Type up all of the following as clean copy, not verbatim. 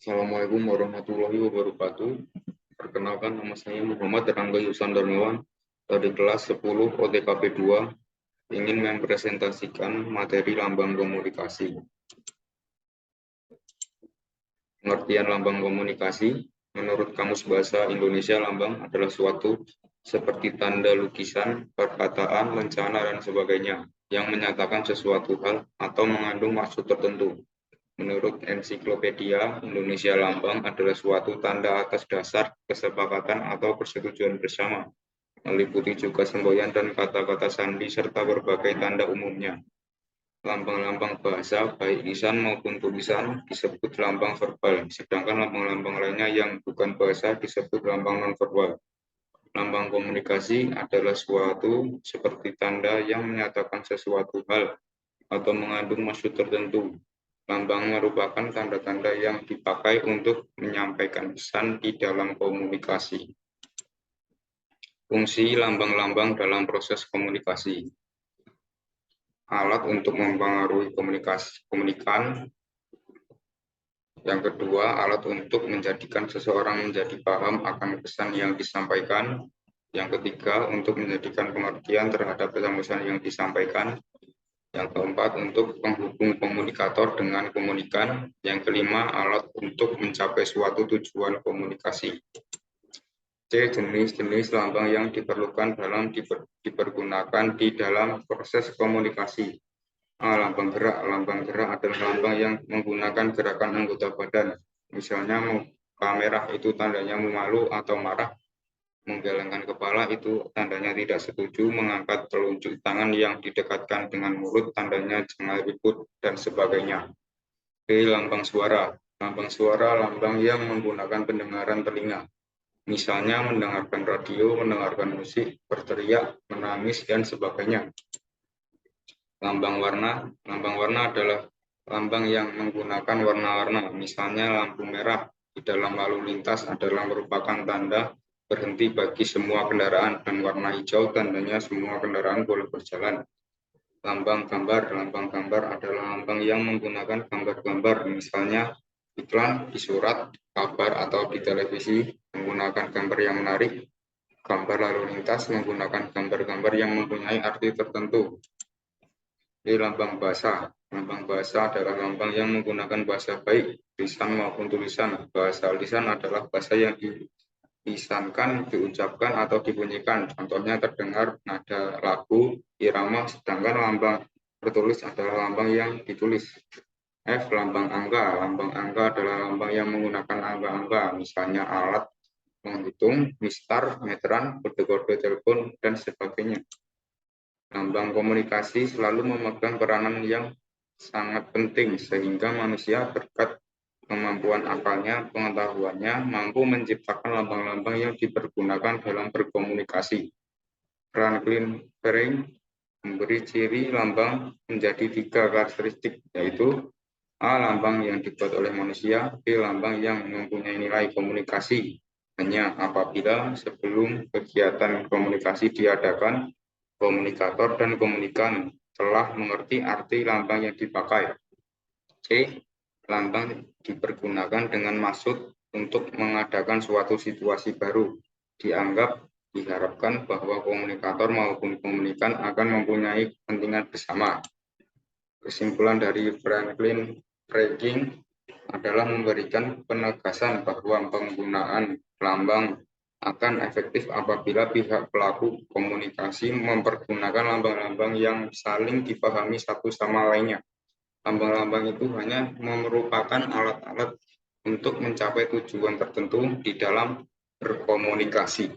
Assalamualaikum warahmatullahi wabarakatuh. Perkenalkan, nama saya Muhammad Rangga Yusan Darmawan dari kelas 10 OTKP 2 ingin mempresentasikan materi lambang komunikasi. Pengertian lambang komunikasi, menurut Kamus Bahasa Indonesia, lambang adalah suatu seperti tanda lukisan, perkataan, lencana, dan sebagainya yang menyatakan sesuatu hal atau mengandung maksud tertentu. Menurut Ensiklopedia Indonesia, lambang adalah suatu tanda atas dasar kesepakatan atau persetujuan bersama, meliputi juga semboyan dan kata-kata sandi serta berbagai tanda umumnya. Lambang-lambang bahasa, baik lisan maupun tulisan, disebut lambang verbal, sedangkan lambang-lambang lainnya yang bukan bahasa disebut lambang non-verbal. Lambang komunikasi adalah suatu seperti tanda yang menyatakan sesuatu hal atau mengandung maksud tertentu. Lambang merupakan tanda-tanda yang dipakai untuk menyampaikan pesan di dalam komunikasi. Fungsi lambang-lambang dalam proses komunikasi. Alat untuk mempengaruhi komunikan. Yang kedua, alat untuk menjadikan seseorang menjadi paham akan pesan yang disampaikan. Yang ketiga, untuk menjadikan pengertian terhadap pesan-pesan yang disampaikan. Yang keempat, untuk penghubung komunikator dengan komunikan. Yang kelima, alat untuk mencapai suatu tujuan komunikasi. C. Jenis-jenis lambang yang diperlukan dalam dipergunakan di dalam proses komunikasi. A. Lambang gerak. Lambang gerak adalah lambang yang menggunakan gerakan anggota badan. Misalnya, muka merah itu tandanya memalu atau marah. Menggelengkan kepala itu tandanya tidak setuju, mengangkat telunjuk tangan yang didekatkan dengan mulut tandanya jangan ribut, dan sebagainya. B. Lambang suara. Lambang suara lambang yang menggunakan pendengaran telinga. Misalnya mendengarkan radio, mendengarkan musik, berteriak, menangis, dan sebagainya. Lambang warna. Lambang warna adalah lambang yang menggunakan warna-warna. Misalnya lampu merah di dalam lalu lintas adalah merupakan tanda berhenti bagi semua kendaraan, dan warna hijau tandanya semua kendaraan boleh berjalan. Lambang gambar. Lambang gambar adalah lambang yang menggunakan gambar-gambar, misalnya iklan di surat, kabar, atau di televisi menggunakan gambar yang menarik. Gambar lalu lintas menggunakan gambar-gambar yang mempunyai arti tertentu. Ini lambang bahasa. Lambang bahasa adalah lambang yang menggunakan bahasa baik, lisan maupun tulisan. Bahasa lisan adalah bahasa yang dilisankan, diucapkan, atau dibunyikan. Contohnya terdengar nada lagu, irama, sedangkan lambang tertulis adalah lambang yang ditulis. F. Lambang angka. Lambang angka adalah lambang yang menggunakan angka-angka, misalnya alat menghitung, mistar, meteran, kode-kode telepon, dan sebagainya. Lambang komunikasi selalu memegang peranan yang sangat penting, sehingga manusia berkat kemampuan akalnya, pengetahuannya, mampu menciptakan lambang-lambang yang dipergunakan dalam berkomunikasi. Franklin Perry memberi ciri lambang menjadi 3 karakteristik, yaitu A. Lambang yang dibuat oleh manusia. B. Lambang yang mempunyai nilai komunikasi hanya apabila sebelum kegiatan komunikasi diadakan, komunikator dan komunikan telah mengerti arti lambang yang dipakai. C. Lambang dipergunakan dengan maksud untuk mengadakan suatu situasi baru. Diharapkan bahwa komunikator maupun komunikan akan mempunyai kepentingan bersama. Kesimpulan dari Franklin Perry adalah memberikan penegasan bahwa penggunaan lambang akan efektif apabila pihak pelaku komunikasi mempergunakan lambang-lambang yang saling dipahami satu sama lainnya. Lambang-lambang itu hanya merupakan alat-alat untuk mencapai tujuan tertentu di dalam berkomunikasi.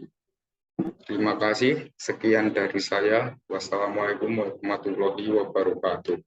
Terima kasih. Sekian dari saya. Wassalamualaikum warahmatullahi wabarakatuh.